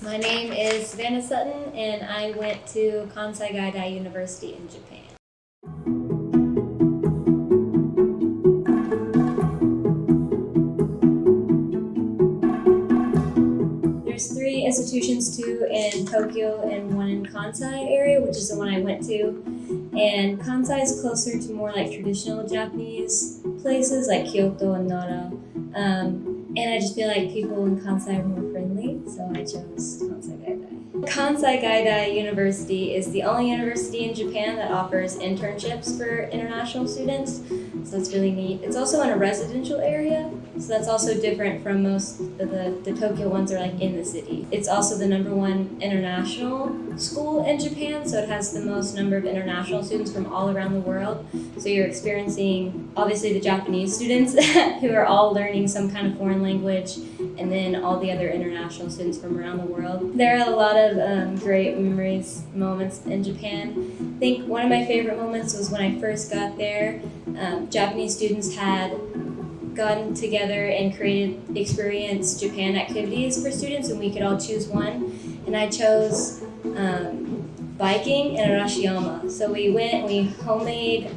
My name is Savannah Sutton, and I went to Kansai Gaidai University in Japan. There's 3 institutions, 2 in Tokyo and 1 in Kansai area, which is the one I went to. And Kansai is closer to more like traditional Japanese places like Kyoto and Nara. And I just feel like people in Kansai are more friendly, so I chose Kansai Gaidai. Kansai Gaidai University is the only university in Japan that offers internships for international students, so it's really neat. It's also in a residential area, so that's also different from most of the Tokyo ones are like in the city. It's also the #1 international school in Japan, so it has the most number of international students from all around the world. So you're experiencing, obviously, the Japanese students who are all learning some kind of foreign language, and then all the other international students from around the world. There are a lot of great moments in Japan. I think one of my favorite moments was when I first got there. Japanese students had gotten together and created Experience Japan activities for students, and we could all choose one. And I chose biking and Arashiyama. So we went and we homemade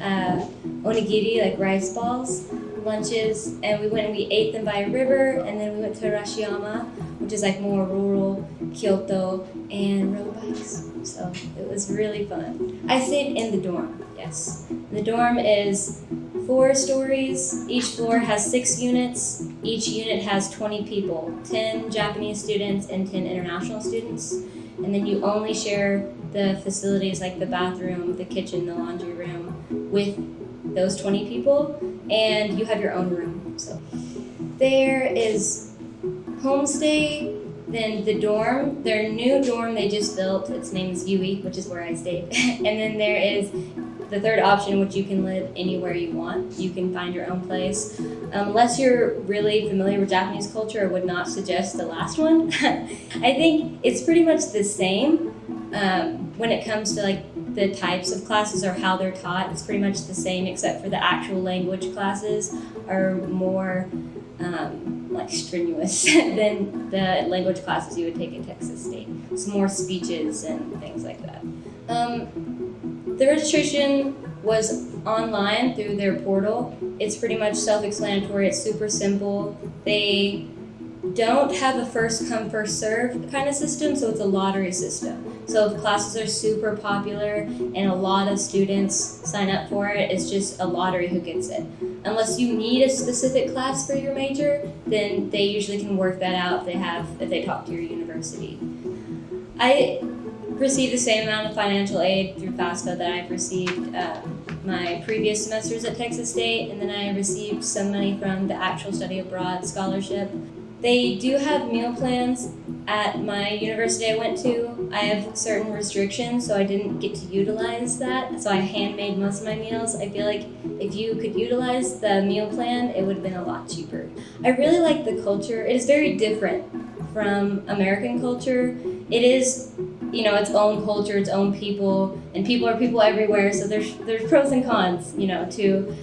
onigiri, like rice balls, lunches, and we went and we ate them by a river, and then we went to Arashiyama, which is like more rural Kyoto, and rode bikes. So it was really fun. I stayed in the dorm, yes. The dorm is 4 stories. Each floor has 6 units. Each unit has 20 people, 10 Japanese students and 10 international students. And then you only share the facilities like the bathroom, the kitchen, the laundry room with those 20 people, and you have your own room. So there is homestay, then the dorm, their new dorm they just built, its name is Yui, which is where I stayed. And then there is the third option, which you can live anywhere you want. You can find your own place. Unless you're really familiar with Japanese culture, I would not suggest the last one. I think it's pretty much the same when it comes to like the types of classes or how they're taught. It's pretty much the same, except for the actual language classes are more like strenuous than the language classes you would take at Texas State. It's more speeches and things like that. The registration was online through their portal. It's pretty much self-explanatory. It's super simple. They don't have a first come first serve kind of system, so it's a lottery system. So if classes are super popular and a lot of students sign up for it, it's just a lottery who gets it. Unless you need a specific class for your major, then they usually can work that out if they talk to your university. I received the same amount of financial aid through FAFSA that I've received my previous semesters at Texas State, and then I received some money from the actual study abroad scholarship. They do have meal plans at my university I went to. I have certain restrictions, so I didn't get to utilize that, so I handmade most of my meals. I feel like if you could utilize the meal plan, it would have been a lot cheaper. I really like the culture. It is very different from American culture. It is, its own culture, its own people, and people are people everywhere, so there's pros and cons, to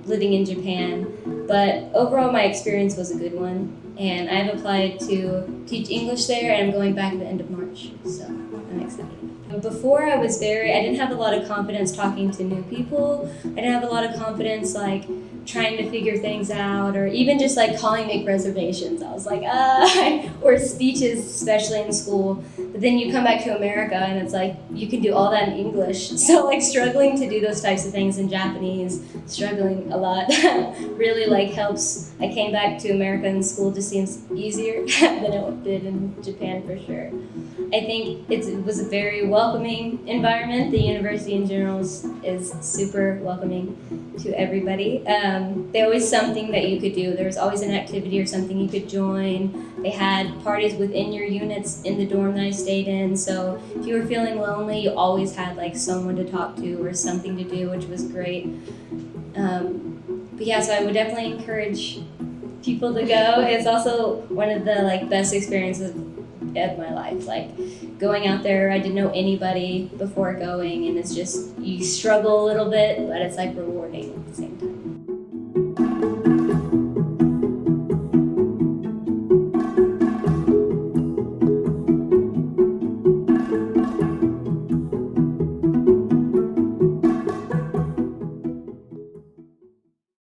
living in Japan. But overall, my experience was a good one, and I've applied to teach English there, and I'm going back at the end of March, so I'm excited. Before I didn't have a lot of confidence talking to new people. I didn't have a lot of confidence, trying to figure things out, or even just calling, make reservations. I was like, or speeches, especially in school. But then you come back to America and it's like, you can do all that in English. So struggling to do those types of things in Japanese, struggling a lot, really helps. I came back to America and school just seems easier than it did in Japan for sure. I think it was a very welcoming environment. The university in general is super welcoming to everybody. There always something that you could do. There was always an activity or something you could join. They had parties within your units in the dorm that I stayed in. So if you were feeling lonely, you always had someone to talk to or something to do, which was great. But yeah, so I would definitely encourage people to go. It's also one of the best experiences of my life. Going out there, I didn't know anybody before going, and it's just, you struggle a little bit, but it's rewarding at the same time.